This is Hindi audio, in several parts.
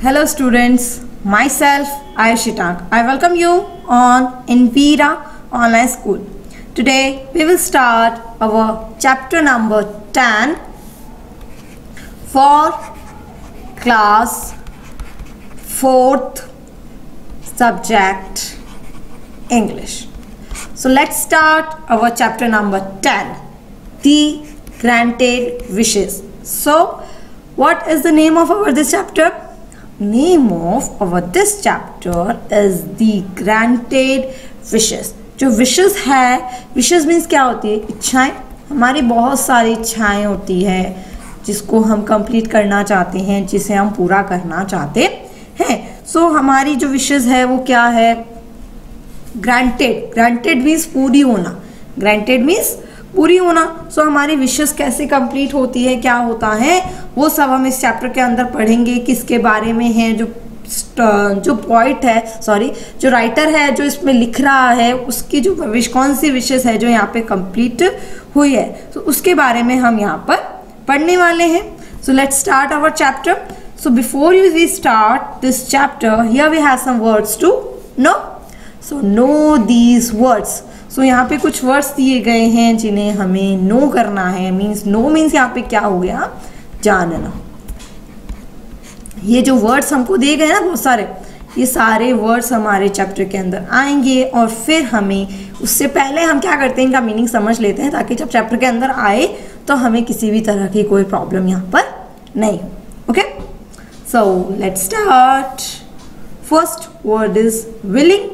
Hello students, myself Ayushitang. I welcome you on Envira Online School. Today we will start our chapter number 10 for class 4th subject English. So let's start our chapter number 10, the granted wishes. So what is the name of our this chapter? Name of our this chapter is the granted wishes. जो wishes है, wishes means क्या होती है? इच्छाएं. हमारी बहुत सारी इच्छाएं होती है जिसको हम कंप्लीट करना चाहते हैं, जिसे हम पूरा करना चाहते हैं. सो हमारी जो wishes है वो क्या है? Granted means पूरी होना. Granted means पूरी होना. सो हमारी विशेस कैसे कंप्लीट होती है, क्या होता है, वो सब हम इस चैप्टर के अंदर पढ़ेंगे. किसके बारे में है? जो पॉइंट है, सॉरी, जो राइटर है जो इसमें लिख रहा है, उसकी जो कौन सी विशेस है जो यहाँ पे कंप्लीट हुई है, तो उसके बारे में हम यहाँ पर पढ़ने वाले हैं. So let's start our chapter. So before we start this chapter, here we have some words to know. So know these words. So यहाँ पे कुछ वर्ड्स दिए गए हैं जिन्हें हमें नो करना है. मीन्स नो मीन्स यहाँ पे क्या हो गया? जानना. ये जो वर्ड्स हमको दिए गए ना बहुत सारे, ये सारे वर्ड्स हमारे चैप्टर के अंदर आएंगे और फिर हमें उससे पहले हम क्या करते हैं, इनका मीनिंग समझ लेते हैं ताकि जब चैप्टर के अंदर आए तो हमें किसी भी तरह की कोई प्रॉब्लम यहाँ पर नहीं. Okay, so let's start. First word is willing.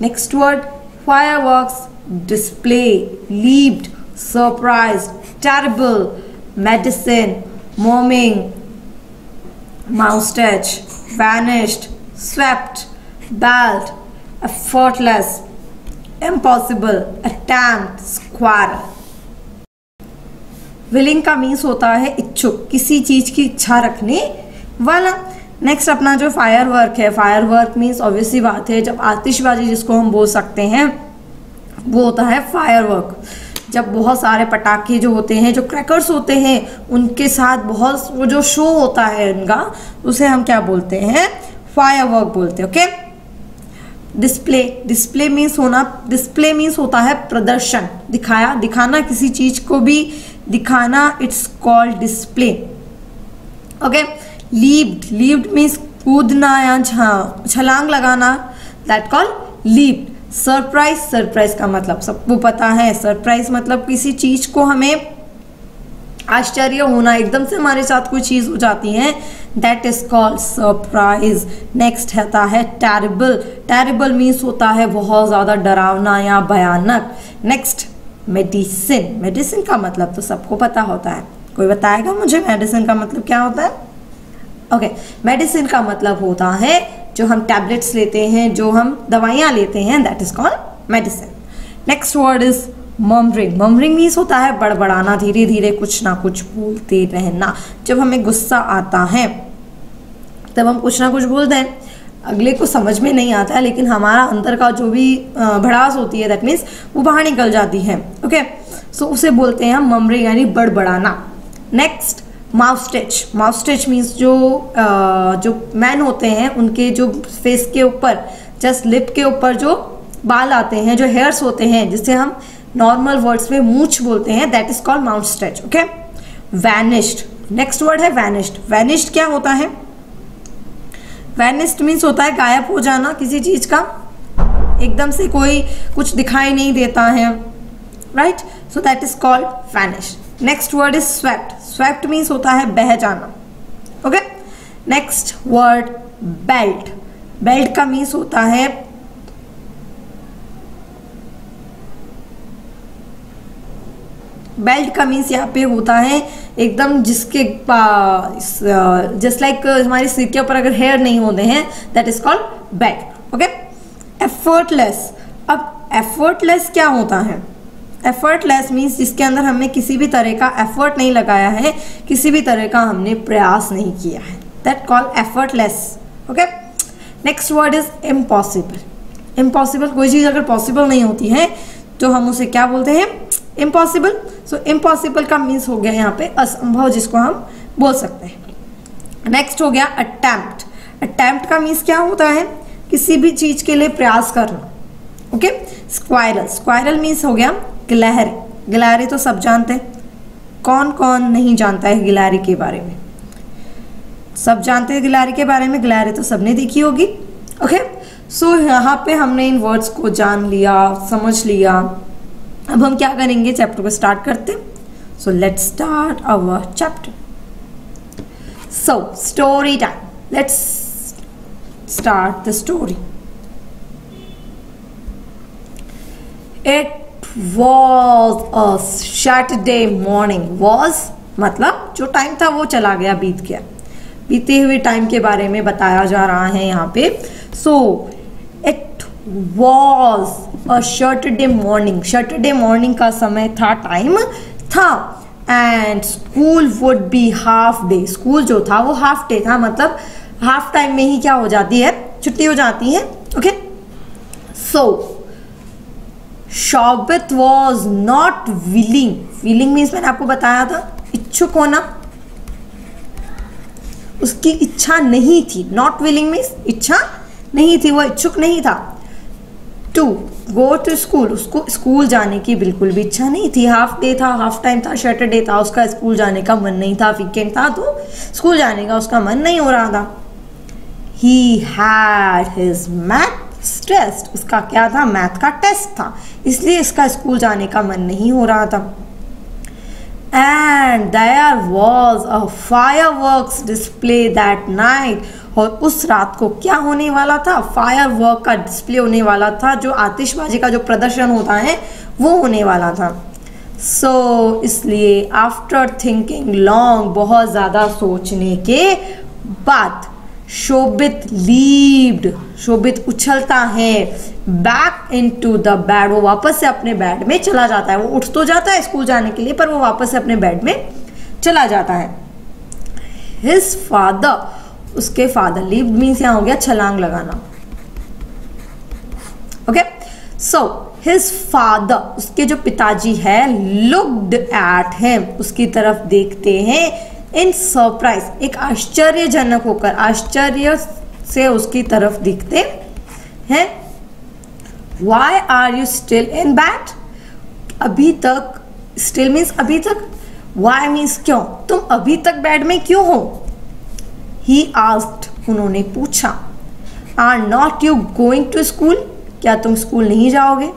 Next word fireworks, display, leaped, surprised, terrible, medicine, mumming, moustache, vanished, swept, belt, effortless, impossible, attempt, squirrel. Willing का मीन्स होता है इच्छुक, किसी चीज की इच्छा रखने वाला. नेक्स्ट अपना जो फायर वर्क है, फायर वर्क मीन्स ऑब्वियसली बात है जब आतिशबाजी जिसको हम बोल सकते हैं वो होता है फायर वर्क. जब बहुत सारे पटाखे जो होते हैं, जो क्रैकर्स होते हैं, उनके साथ बहुत वो जो शो होता है उनका, उसे हम क्या बोलते हैं? फायर वर्क बोलते हैं. ओके. डिस्प्ले. डिस्प्ले मीन्स होना. डिस्प्ले मीन्स होता है प्रदर्शन, दिखाया, दिखाना, किसी चीज को भी दिखाना. It's called display. Okay. Leaped. Leaped means कूदना या छलांग लगाना. That call leaped. Surprise. Surprise का मतलब सबको पता है. सरप्राइज मतलब किसी चीज को हमें आश्चर्य होना, एकदम से हमारे साथ कोई चीज हो जाती है. That is called surprise. Next आता है टेरिबल. टेरिबल मीन्स होता है बहुत ज्यादा डरावना या भयानक. Next medicine. मेडिसिन का मतलब तो सबको पता होता है. कोई बताएगा मुझे मेडिसिन का मतलब क्या होता है? ओके, मेडिसिन का मतलब होता है जो हम टैबलेट्स लेते हैं, जो हम दवाइयाँ लेते हैं, that is called medicine. Next word is murmuring. Murmuring means होता है बड़बड़ाना, धीरे धीरे कुछ ना कुछ बोलते रहना. जब हमें गुस्सा आता है तब हम कुछ ना कुछ बोलते हैं, अगले को समझ में नहीं आता है, लेकिन हमारा अंदर का जो भी भड़ास होती है, दैट मीन्स वो बाहर निकल जाती है. ओके, सो उसे बोलते हैं हम मर्मरिंग यानी बड़बड़ाना. नेक्स्ट माउस्टेच. माउस्टेच मीन्स जो मैन होते हैं उनके जो फेस के ऊपर, जस्ट लिप के ऊपर जो बाल आते हैं, जो हेयर्स होते हैं, जिसे हम नॉर्मल वर्ड्स में मूंछ बोलते हैं, that is called moustache. Okay. Vanished. Next word है वैनिश्ड. वैनिश्ड क्या होता है? वैनिश्ड मीन्स होता है गायब हो जाना किसी चीज का, एकदम से कोई कुछ दिखाई नहीं देता है. Right. So that is called vanished. Next word is swept. Swept means होता है बह जाना. Okay. Next word belt. Belt का मीन्स होता है बेल्ट का मीन्स यहाँ पे होता है एकदम जिसके जस्ट लाइक हमारी सिर के ऊपर अगर हेयर नहीं होते हैं, that is called belt. Okay. Effortless. अब एफर्टलेस क्या होता है? एफर्टलेस मीन्स जिसके अंदर हमने किसी भी तरह का एफर्ट नहीं लगाया है, किसी भी तरह का हमने प्रयास नहीं किया है, that call effortless. Okay. Next word is impossible. Impossible, कोई चीज अगर पॉसिबल नहीं होती है तो हम उसे क्या बोलते हैं? इम्पॉसिबल. सो इम्पॉसिबल का मीन्स हो गया यहाँ पे असंभव, जिसको हम बोल सकते हैं. नेक्स्ट हो गया अटेम्प्ट. अटेम्प्ट का मीन्स क्या होता है, किसी भी चीज के लिए प्रयास करना। ओके, स्क्वायरल, स्क्वायरल मीन्स हो गया गिलहरी। गिलहरी तो सब जानते हैं, कौन कौन नहीं जानता है गिलहरी के बारे में? सब जानते हैं गिलहरी के बारे में, गिलहरी तो सबने देखी होगी। ओके, सो यहाँ पे हमने इन वर्ड्स को जान लिया, समझ लिया। अब हम क्या करेंगे, चैप्टर को स्टार्ट करते। So let's start our chapter. So story time, let's start the story. It was a Saturday morning. Was मतलब जो टाइम था वो चला गया, बीत गया। बीते हुए टाइम के बारे में बताया जा रहा है यहाँ पे। So it was a Saturday morning. Saturday morning का समय था, टाइम था। And school would be half day. School जो था वो हाफ डे था, मतलब हाफ टाइम में ही क्या हो जाती है, छुट्टी हो जाती है। Okay, so Shobhit was not willing. Willing means मैंने आपको बताया था इच्छुक होना, उसकी इच्छा नहीं थी। नॉट विलिंग मीन्स इच्छा नहीं थी, वो इच्छुक नहीं था। टू गो टू स्कूल, उसको स्कूल जाने की बिल्कुल भी इच्छा नहीं थी। हाफ डे था, हाफ टाइम था, सैटरडे था, उसका स्कूल जाने का मन नहीं था। वीकेंड था तो स्कूल जाने का उसका मन नहीं हो रहा था। He had his math test, उसका क्या था, मैथ का टेस्ट था, इसलिए इसका स्कूल जाने का मन नहीं हो रहा था। And there was a fireworks display that night, और उस रात को क्या होने वाला था, फायरवर्क का डिस्प्ले होने वाला था, जो आतिशबाजी का जो प्रदर्शन होता है वो होने वाला था। सो इसलिए आफ्टर थिंकिंग लॉन्ग, बहुत ज़्यादा सोचने के बाद, शोभित लीव्ड, शोभित उछलता है, बैक इनटू द बेड, वो वापस से अपने बेड में चला जाता है। वो उठ तो जाता है स्कूल जाने के लिए, पर वो वापस से अपने बेड में चला जाता है। हिज फादर, उसके फादर, लीव मीन्स यहाँ हो गया छलांग लगाना। ओके, सो हिज फादर, उसके जो पिताजी है, लुक्ड एट हिम, उसकी तरफ देखते हैं, इन सरप्राइज, एक आश्चर्यजनक होकर, आश्चर्य से उसकी तरफ देखते हैं। Why are you still in bed? अभी तक, still मीन्स अभी तक, why मीन्स क्यों, तुम अभी तक बेड में क्यों हो? He asked, उन्होंने पूछा। Are not you going to school? क्या तुम स्कूल नहीं जाओगे?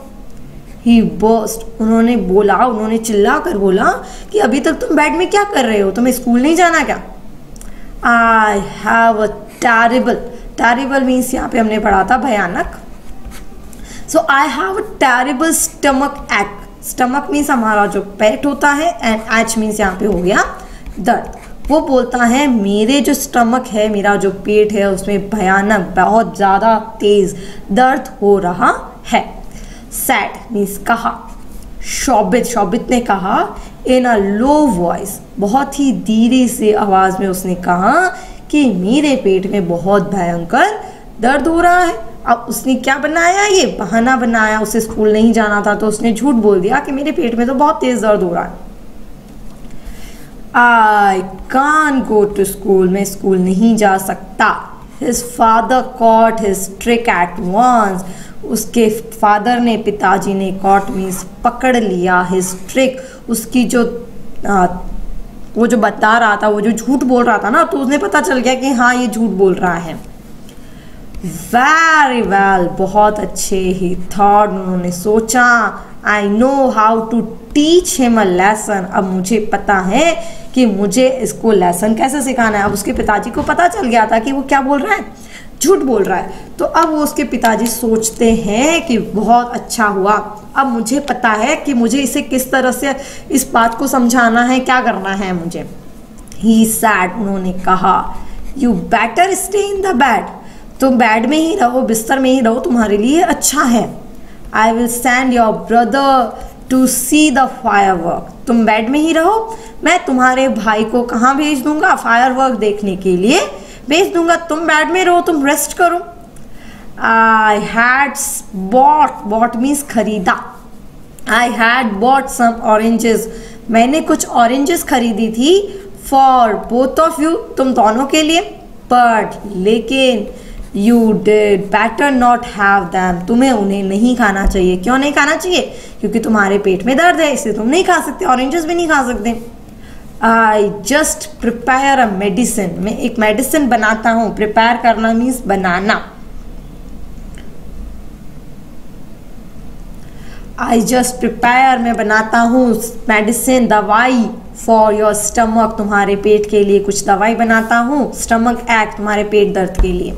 He burst, उन्होंने बोला, उन्होंने चिल्ला कर बोला कि अभी तक तुम बेड में क्या कर रहे हो, तुम्हें स्कूल नहीं जाना क्या? I have a terrible, terrible means यहाँ पे हमने पढ़ा था भयानक। So I have a terrible stomach ache, stomach means हमारा जो पेट होता है, एंड एच मीन्स यहाँ पे हो गया दर्द। वो बोलता है मेरे जो स्टमक है, मेरा जो पेट है, उसमें भयानक, बहुत ज़्यादा तेज दर्द हो रहा है। सैड मीन्स कहा। शौबित, शौबित ने कहा इन अ लो वॉइस, बहुत ही धीरे से आवाज में उसने कहा कि मेरे पेट में बहुत भयंकर दर्द हो रहा है। अब उसने क्या बनाया, ये बहाना बनाया, उसे स्कूल नहीं जाना था तो उसने झूठ बोल दिया कि मेरे पेट में तो बहुत तेज दर्द हो रहा है। I can't go to school, मैं स्कूल नहीं जा सकता। His father caught his trick at once, उसके फादर ने, पिताजी ने, कॉट मीन्स पकड़ लिया, हिज ट्रिक, उसकी जो वो जो बता रहा था, वो जो झूठ बोल रहा था ना, तो उसने पता चल गया कि हाँ ये झूठ बोल रहा है। वेरी वेल, बहुत अच्छे। ही थॉट, उन्होंने सोचा, I know how to teach him a lesson, अब मुझे पता है कि मुझे इसको लेसन कैसे सिखाना है। अब उसके पिताजी को पता चल गया था कि वो क्या बोल रहा है, झूठ बोल रहा है। तो अब वो उसके पिताजी सोचते हैं कि बहुत अच्छा हुआ, अब मुझे पता है कि मुझे इसे किस तरह से इस बात को समझाना है, क्या करना है मुझे। ही सैड, उन्होंने कहा, you better stay in the bed, तुम बेड में ही रहो, बिस्तर में ही रहो, तुम्हारे लिए अच्छा है। I will send your brother to see the firework, तुम बेड में ही रहो, मैं तुम्हारे भाई को कहाँ भेज दूंगा, फायरवर्क देखने के लिए भेज दूंगा, तुम बेड में रहो, तुम रेस्ट करो। I had bought, bought means खरीदा, I had bought some oranges, मैंने कुछ ऑरेंजेस खरीदी थी, फॉर बोथ ऑफ यू, तुम दोनों के लिए। बट लेकिन you did better not have them, तुम्हें उन्हें नहीं खाना चाहिए। क्यों नहीं खाना चाहिए? क्योंकि तुम्हारे पेट में दर्द है, इसलिए तुम नहीं खा सकते, ऑरेंजेस भी नहीं खा सकते। I just prepare a medicine, मैं एक मेडिसिन बनाता हूँ। प्रिपेयर करना means banana. I just prepare, मैं बनाता हूँ मेडिसिन, दवाई, फॉर योर स्टमक, तुम्हारे पेट के लिए कुछ दवाई बनाता हूँ। स्टमक एक्ट, तुम्हारे पेट दर्द के लिए।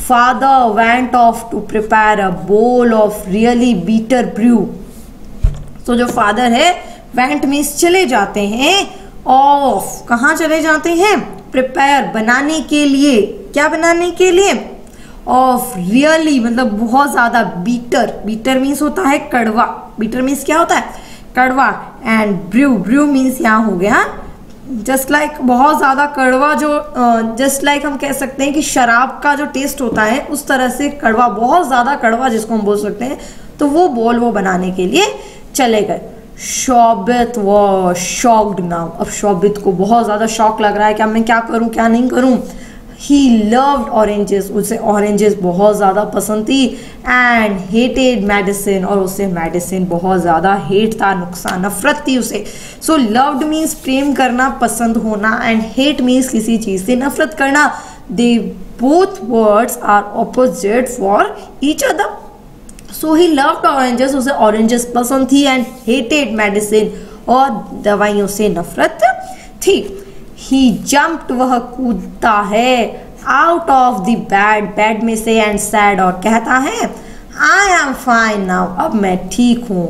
Father went off to prepare a bowl of really beater Bru, तो जो फादर है वेंट मीन्स चले जाते हैं, ऑफ कहाँ चले जाते हैं? प्रिपेयर बनाने के लिए। क्या बनाने के लिए? ऑफ रियली मतलब बहुत ज्यादा, बीटर, बीटर मीन्स होता है कड़वा, बीटर मीन्स क्या होता है? कड़वा। एंड ब्रू, ब्रू मीन्स यहाँ हो गया जस्ट लाइक बहुत ज्यादा कड़वा, जो जस्ट लाइक हम कह सकते हैं कि शराब का जो टेस्ट होता है उस तरह से कड़वा, बहुत ज्यादा कड़वा जिसको हम बोल सकते हैं। तो वो बोल वो बनाने के लिए चले गए। शोबित वो शॉक्ड नाउ, अब शोबित को बहुत ज्यादा शौक लग रहा है कि अब मैं क्या करूं क्या नहीं करूं। ही लव्ड ऑरेंजेस, उसे ऑरेंजेस बहुत ज़्यादा पसंद थी। एंड हेटेड मेडिसिन, और उसे मेडिसिन बहुत ज़्यादा हेट था, नुकसान, नफरत थी उसे। सो लव्ड मीन्स प्रेम करना, पसंद होना, एंड हेट मीन्स किसी चीज़ से नफरत करना। They both words are opposite for each other. So he loved oranges, उसे ऑरेंजेस पसंद थी, एंड हेटेड मेडिसिन, और दवाइयों से नफरत थी। ही जम्प्ड, वह कूदता है, out of the bed, bed में से, एंड सैड, और कहता है आई एम फाइन नाउ, अब मैं ठीक हूँ।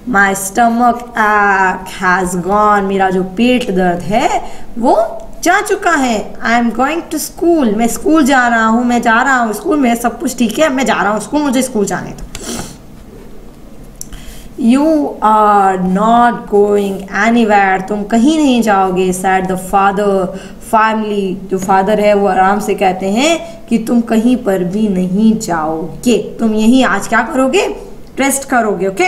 माई स्टमक एक्ट हैज गॉन, मेरा जो पेट दर्द है वो जा चुका है। I am going to school, मैं स्कूल जा रहा हूँ, मैं जा रहा हूँ स्कूल में, सब कुछ ठीक है, मैं जा रहा हूँ स्कूल, मुझे स्कूल जाने दो। You are not going anywhere, तुम कहीं नहीं जाओगे। सैड द फादर, फैमिली जो फादर है वो आराम से कहते हैं कि तुम कहीं पर भी नहीं जाओगे, तुम यहीं आज क्या करोगे? रेस्ट करोगे। ओके,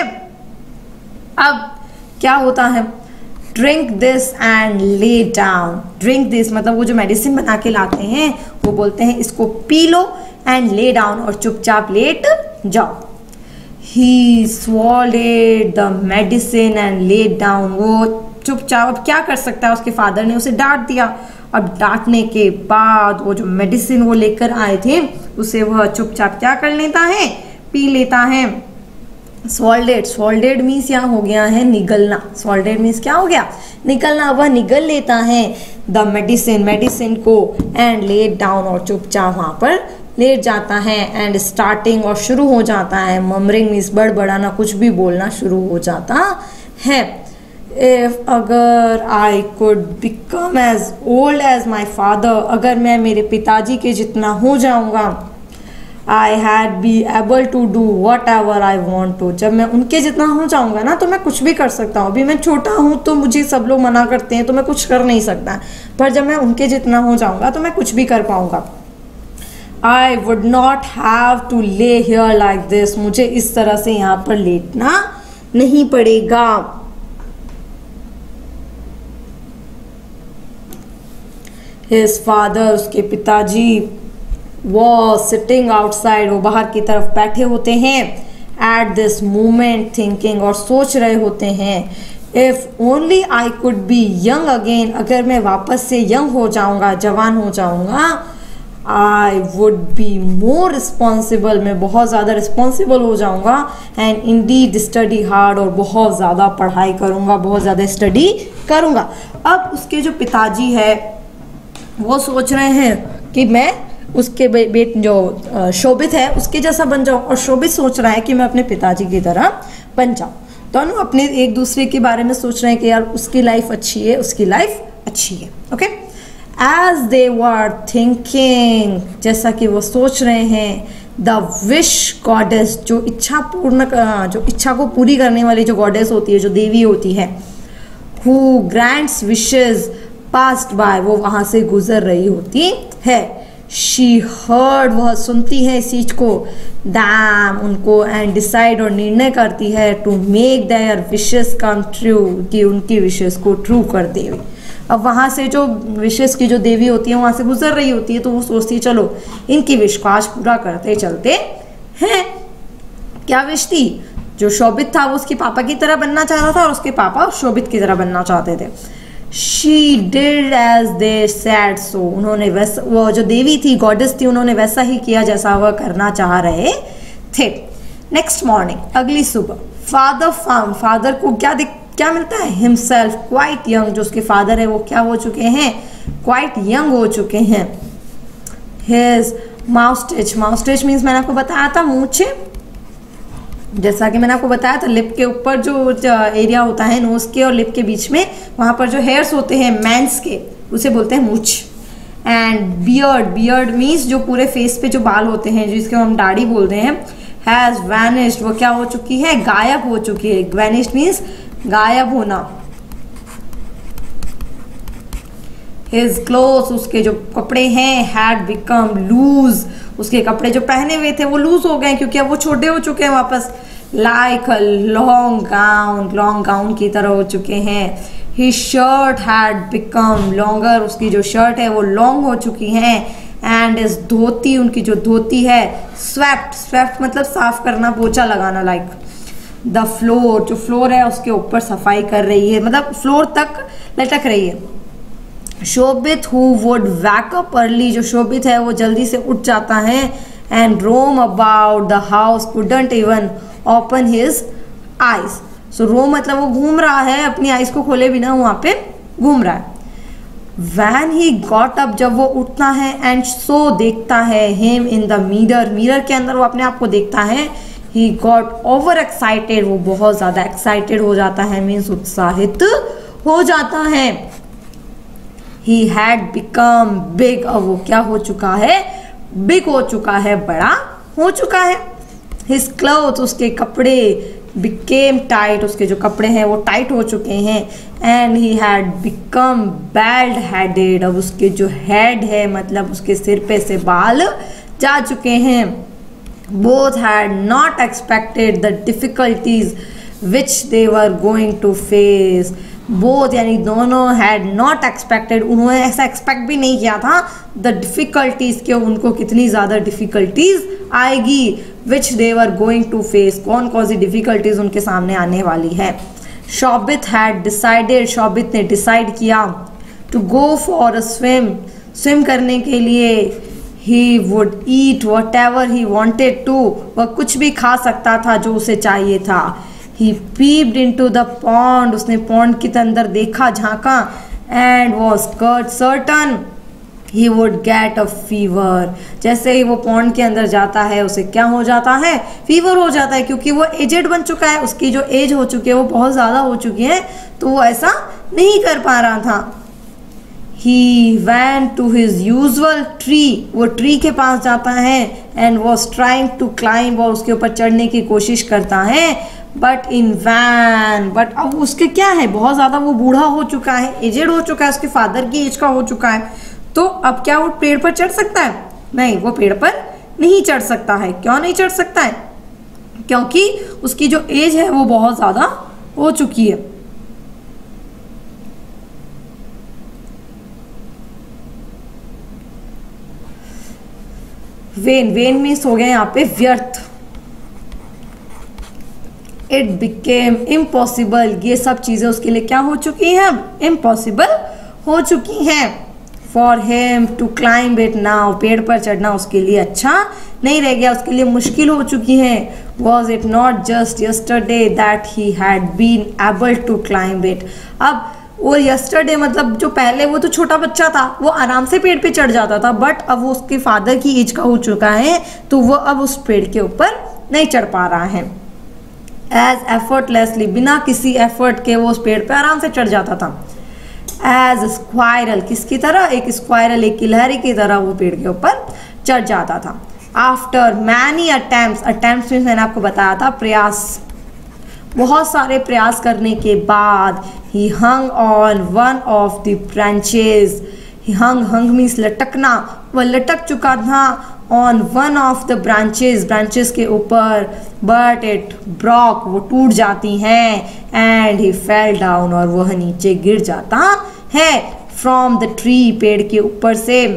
अब क्या होता है? Drink this and lay down. Drink this मतलब वो जो मेडिसिन बना के लाते हैं वो बोलते हैं इसको P low, and lay down, और चुपचाप लेट जाओ। He swallowed the medicine and laid down, वो चुपचाप, अब क्या कर सकता है? उसके फादर ने उसे डांट दिया। अब डांटने के बाद वो जो मेडिसिन वो लेकर आए थे उसे वह चुपचाप क्या कर लेता है? पी लेता है। स्वॉल्डेड, स्वॉल्डेड मीन्स यहाँ हो गया है निगलना। स्वॉल्डेड मीन्स क्या हो गया? निगलना। वह निगल लेता है द मेडिसिन, मेडिसिन को, एंड लेट डाउन, और चुपचाप वहाँ पर लेट जाता है। एंड स्टार्टिंग, और शुरू हो जाता है। ममरिंग मीन्स बड़बड़ाना, कुछ भी बोलना शुरू हो जाता है। इफ अगर I could become as old as my father, अगर मैं मेरे पिताजी के जितना हो जाऊंगा, I had be able to do whatever I want to, जब मैं उनके जितना हो जाऊंगा ना तो मैं कुछ भी कर सकता हूँ। अभी मैं छोटा हूँ तो मुझे सब लोग मना करते हैं तो मैं कुछ कर नहीं सकता, पर जब मैं उनके जितना हो जाऊंगा तो मैं कुछ भी कर पाऊंगा। I would not have to lay here like this, मुझे इस तरह से यहाँ पर लेटना नहीं पड़ेगा। His father, उसके पिताजी, was sitting outside, वो बाहर की तरफ बैठे होते हैं। At this moment thinking, और सोच रहे होते हैं। If only I could be young again, अगर मैं वापस से यंग हो जाऊंगा, जवान हो जाऊंगा। I would be more responsible, मैं बहुत ज़्यादा रिस्पॉन्सिबल हो जाऊंगा। एंड indeed study hard, और बहुत ज़्यादा पढ़ाई करूंगा, बहुत ज़्यादा स्टडी करूंगा। अब उसके जो पिताजी है वो सोच रहे हैं कि मैं उसके बेट जो शोभित है उसके जैसा बन जाऊं, और शोभित सोच रहा है कि मैं अपने पिताजी की तरह बन जाऊं। दोनों अपने एक दूसरे के बारे में सोच रहे हैं कि यार उसकी लाइफ अच्छी है, उसकी लाइफ अच्छी है। Okay, as they were thinking, जैसा कि वो सोच रहे हैं, द विश गॉडेस, जो इच्छा पूर्ण, जो इच्छा को पूरी करने वाली जो गॉडेस होती है, जो देवी होती है, who grants wishes passed by, वो वहां से गुजर रही होती है। शी हर्ड, वह सुनती है इस चीज को, दैम, उनको, एंड डिसाइड, और निर्णय करती है, to make their wishes come true, कि उनकी विशेस को ट्रू कर दे। अब वहाँ से जो विशेष की जो देवी होती है वहाँ से गुजर रही होती है, तो वो सोचती है चलो इनकी विश को आज पूरा करते चलते हैं। क्या विश थी? जो शोभित था वो उसके पापा की तरह बनना चाहता था और उसके पापा शोभित की तरह बनना चाहते थे। She did as they said so, उन्होंने वैसा, वो जो देवी थी, गॉडेस थी, उन्होंने वैसा ही किया जैसा वह करना चाह रहे थे। नेक्स्ट मॉर्निंग, अगली सुबह, फादर फाउंड, फादर को क्या मिलता है? हिमसेल्फ क्वाइट यंग, जो उसके फादर है वो क्या हो चुके हैं? क्वाइट यंग हो चुके हैं। हिज माउस्टेच, माउस्टेच मीन्स मैंने आपको बताया था मूछे, जैसा कि मैंने आपको बताया था लिप के ऊपर जो एरिया होता है नोज के और लिप के बीच में, वहां पर जो हेयर्स होते हैं मैंस के, उसे बोलते हैं मूछ। एंड बियर्ड, बियर्ड मीन्स जो पूरे फेस पे जो बाल होते हैं जिसको हम दाढ़ी बोलते हैं। हैज वैनिश्ड, वो क्या हो चुकी है? गायब हो चुकी है। वैनिश्ड मीन्स गायब होना। हिज क्लोथ्स, उसके जो कपड़े हैं, हैड बिकम लूज, उसके कपड़े जो पहने हुए थे वो लूज हो गए क्योंकि अब वो छोटे हो चुके हैं वापस। Like a long gown, long gown की तरह हो चुके हैं। His shirt had become longer, उसकी जो शर्ट है वो लॉन्ग हो चुकी है। एंड इज धोती, उनकी जो धोती है, स्वेप्ट, स्वेप्ट मतलब साफ करना, पोछा लगाना। लाइक द फ्लोर, जो फ्लोर है उसके ऊपर सफाई कर रही है, मतलब फ्लोर तक लटक रही है। Shobhit who would wake up early, जो शोभित है वो जल्दी से उठ जाता है। And roam about the house couldn't even open his eyes, so roam मतलब वो घूम रहा है, अपनी आइज को खोले बिना वहां पे घूम रहा है। वैन ही गॉट अप, जब वो उठता है, एंड सो देखता है, him in the mirror, mirror के अंदर वो अपने आप को देखता है। ही गॉट ओवर एक्साइटेड, वो बहुत ज्यादा एक्साइटेड हो जाता है, मीन्स उत्साहित हो जाता है। He had become big, अब वो क्या हो चुका है? बिग हो चुका है, बड़ा हो चुका है। His clothes, उसके कपड़े, became tight, उसके जो कपड़े हैं वो टाइट हो चुके हैं। And he had become bald headed, अब उसके जो हेड है मतलब उसके सिर पे से बाल जा चुके हैं। Both had not expected the difficulties which they were going to face, both यानी दोनों हैड नॉट एक्सपेक्टेड, उन्होंने ऐसा एक्सपेक्ट भी नहीं किया था द डिफिकल्टीज के उनको कितनी ज़्यादा डिफिकल्टीज आएगी। विच दे वर गोइंग टू फेस, कौन कौन सी डिफिकल्टीज उनके सामने आने वाली है। शोभित हैड डिसाइडेड, शोभित ने डिसाइड किया to go for a swim, swim करने के लिए। He would eat whatever he wanted to, वह कुछ भी खा सकता था जो उसे चाहिए था। He peeped into the pond, उसने पॉन्ड के अंदर देखा, झांका। And was certain he would get a fever, जैसे ही वो पॉन्ड के अंदर जाता है उसे क्या हो जाता है? फीवर हो जाता है, क्योंकि वो एजेड बन चुका है, उसकी जो एज हो चुकी है वो बहुत ज़्यादा हो चुकी है, तो वो ऐसा नहीं कर पा रहा था। He went to his usual tree, वो ट्री के पास जाता है। And was trying to climb, वो उसके ऊपर चढ़ने की कोशिश करता है। बट इन वैन, बट अब उसके क्या है, बहुत ज़्यादा वो बूढ़ा हो चुका है, एजेड हो चुका है, उसके फादर की एज का हो चुका है, तो अब क्या वो पेड़ पर चढ़ सकता है? नहीं, वो पेड़ पर नहीं चढ़ सकता है। क्यों नहीं चढ़ सकता है? क्योंकि उसकी जो एज है वो बहुत ज़्यादा हो चुकी है। वेन, वेन मीन्स हो गया यहाँ पे व्यर्थ। इट बिकेम इम्पॉसिबल, ये सब चीज़ें उसके लिए क्या हो चुकी हैं? इम्पॉसिबल हो चुकी हैं। For him to climb it now, पेड़ पर चढ़ना उसके लिए अच्छा नहीं रह गया, उसके लिए मुश्किल हो चुकी है। Was it not just yesterday that he had been able to climb it, अब वो यस्टरडे मतलब जो पहले वो तो छोटा बच्चा था, वो आराम से पेड़ पे चढ़ जाता था, बट अब वो उसके फादर की एज का हो चुका है, तो वो अब उस पेड़ के ऊपर नहीं चढ़ पा रहा है। एज एफर्टलेसली, बिना किसी एफर्ट के वो उस पेड़ पे आराम से चढ़ जाता था। एज स्क्वायरल, किसकी तरह? एक स्क्वायरल, एक गिलहरी की तरह वो पेड़ के ऊपर चढ़ जाता था। After many attempts, attempts means मैंने आपको बताया था प्रयास, बहुत सारे प्रयास करने के बाद ही hung on one of the branches, hung, hung means लटकना, वह लटक चुका था on one of the branches, branches के ऊपर। बट इट ब्रॉक, वो टूट जाती हैं। एंड ही फेल डाउन, और वह नीचे गिर जाता है। फ्रॉम द ट्री, पेड़ के ऊपर से।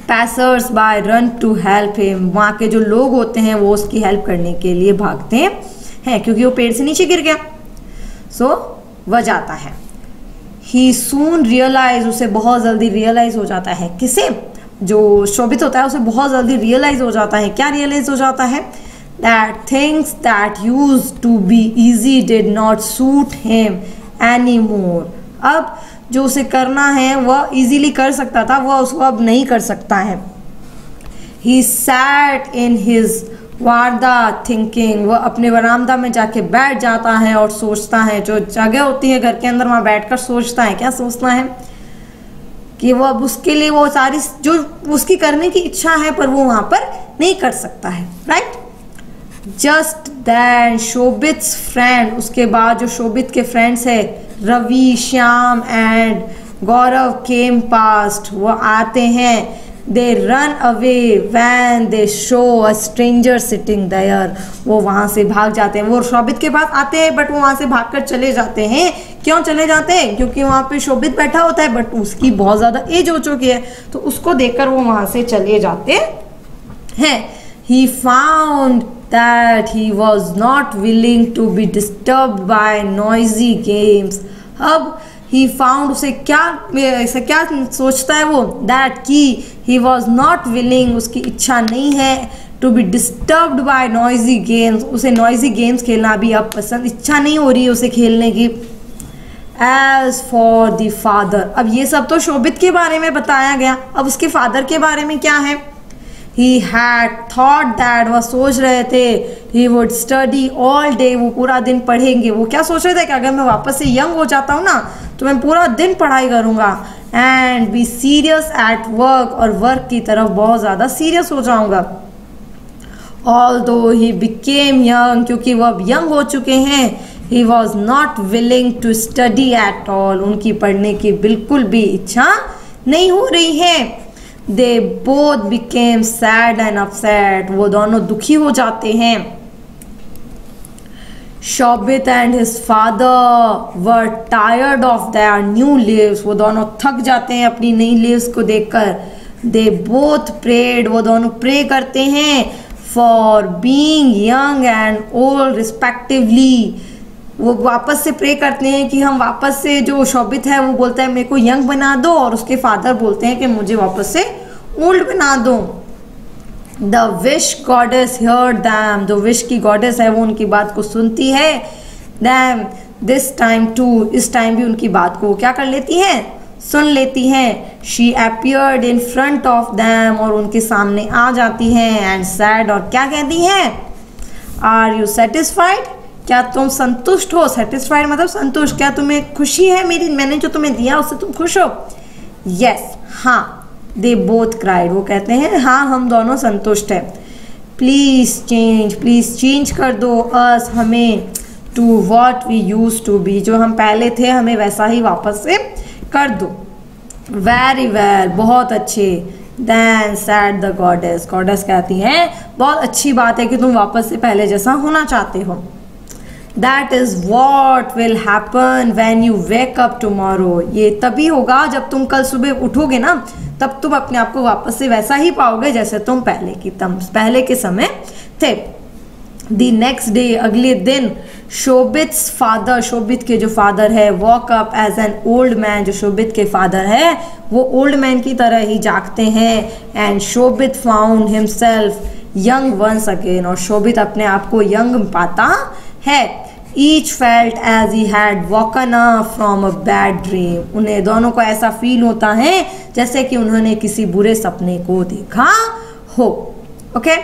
Passers by run to help him, वहाँ के जो लोग होते हैं वो उसकी हेल्प करने के लिए भागते हैं क्योंकि वो पेड़ से नीचे गिर गया। सो वह जाता है। ही सून रियलाइज, उसे बहुत जल्दी रियलाइज हो जाता है। किसे? जो शोभित होता है उसे बहुत जल्दी रियलाइज हो जाता है। क्या रियलाइज हो जाता है? That things that used to be easy did not suit him any more. अब जो उसे करना है वह इजीली कर सकता था, वह उसको अब नहीं कर सकता है। He sat in his veranda thinking, वह अपने वरामदा में जाके बैठ जाता है और सोचता है। जो जगह होती है घर के अंदर, वहाँ बैठकर सोचता है। क्या सोचना है? कि वो अब उसके लिए वो सारी जो उसकी करने की इच्छा है पर वो वहाँ पर नहीं कर सकता है। Right? Just then Shobhit's friend, उसके बाद जो शोभित के फ्रेंड्स है Ravi, Shyam and Gaurav came past, वो आते हैं। They run away when they saw a stranger sitting there, वो वहाँ से भाग जाते हैं। वो शोभित के पास आते हैं बट वो वहाँ से भागकर चले जाते हैं। क्यों चले जाते हैं? क्योंकि वहाँ पे शोभित बैठा होता है बट उसकी बहुत ज़्यादा एज हो चुकी है, तो उसको देखकर वो वहाँ से चले जाते हैं। He found that he was not willing to be disturbed by noisy games. अब he found, उसे क्या सोचता है वो? that कि he was not willing, उसकी इच्छा नहीं है to be disturbed by noisy games, उसे noisy games खेलना भी अब पसंद, इच्छा नहीं हो रही है उसे खेलने की। as for the father, अब ये सब तो शोभित के बारे में बताया गया, अब उसके फादर के बारे में क्या है? He had thought that, वह सोच रहे थे he would study all day, वो पूरा दिन पढ़ेंगे। वो क्या सोच रहे थे कि अगर मैं वापस से यंग हो जाता हूँ ना तो मैं पूरा दिन पढ़ाई करूँगा। and be serious at work, और वर्क की तरफ बहुत ज़्यादा सीरियस हो जाऊँगा। although he became young, क्योंकि वो अब यंग हो चुके हैं, he was not willing to study at all, उनकी पढ़ने की बिल्कुल भी इच्छा नहीं हो रही है। They both became sad and upset, वो दोनों दुखी हो जाते हैं। शोभित and his father were tired of their new lives, वो दोनों थक जाते हैं अपनी नई lives को देखकर। They both prayed, वो दोनों pray करते हैं for being young and old respectively, वो वापस से प्रे करते हैं कि हम वापस से, जो शोभित है वो बोलता है मेरे को यंग बना दो, और उसके फादर बोलते हैं कि मुझे वापस से ओल्ड बना दो। The wish goddess heard them, जो विश की गॉडेस है वो उनकी बात को सुनती है। दैम दिस टाइम टू, इस टाइम भी उनकी बात को क्या कर लेती है? सुन लेती हैं। She appeared in front of them, और उनके सामने आ जाती हैं। एंड सैड, और क्या कहती हैं? आर यू सेटिस्फाइड, क्या तुम संतुष्ट हो? सेटिस्फाइड मतलब संतुष्ट। क्या तुम्हें खुशी है मैंने जो तुम्हें दिया उससे तुम खुश हो? यस, हाँ। दे बोथ क्राइड, वो कहते हैं हाँ हम दोनों संतुष्ट हैं। प्लीज चेंज कर दो अस, हमें, to what we use to be, जो हम पहले थे हमें वैसा ही वापस से कर दो। वेरी वेल, बहुत अच्छे। Then said the goddess, goddess कहती हैं बहुत अच्छी बात है कि तुम वापस से पहले जैसा होना चाहते हो। That is what will happen when you wake up tomorrow, ये तभी होगा जब तुम कल सुबह उठोगे ना, तब तुम अपने आप को वापस से वैसा ही पाओगे जैसे तुम पहले के समय थे। The next day, अगले दिन, शोभित्स फादर, शोभित के जो फादर है, woke up as an old man, जो शोभित के फादर है वो ओल्ड मैन की तरह ही जागते हैं। And Shobhit found himself young ones again, और शोभित अपने आप को यंग पाता है। Each felt as he had woken up from a bad dream, उन्हें दोनों को ऐसा फील होता है जैसे कि उन्होंने किसी बुरे सपने को देखा हो। Okay,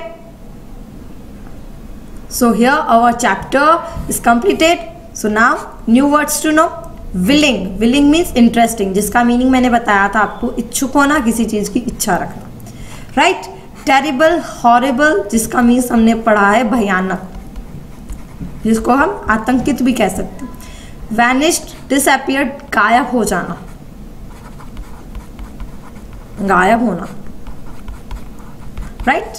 so here our chapter is completed. So now new words to know. willing means interesting, जिसका मीनिंग मैंने बताया था आपको, इच्छुक होना, किसी चीज की इच्छा रखना। राइट? टेरिबल, हॉरिबल, जिसका मीन्स हमने पढ़ा है भयानक, जिसको हम आतंकित भी कह सकते हैं। वैनिश्ड, डिसअपियर्ड, गायब हो जाना, गायब होना। Right?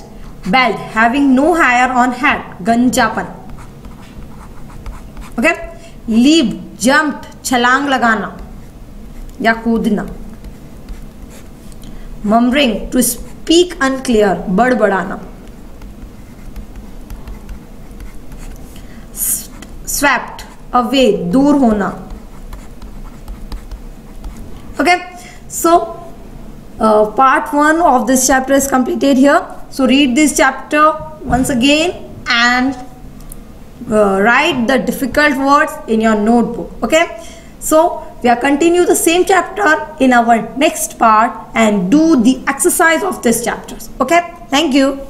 Bald, having no hair on head, गंजापन। ओके? लीप, जंप्ड, छलांग लगाना या कूदना। murmuring, to speak unclear, बड़बड़ाना. Swept away, दूर होना. Okay, so part 1 of this chapter is completed here. So read this chapter once again and write the difficult words in your notebook. Okay, so we are continue the same chapter in our next part and do the exercise of this chapters. Okay, thank you.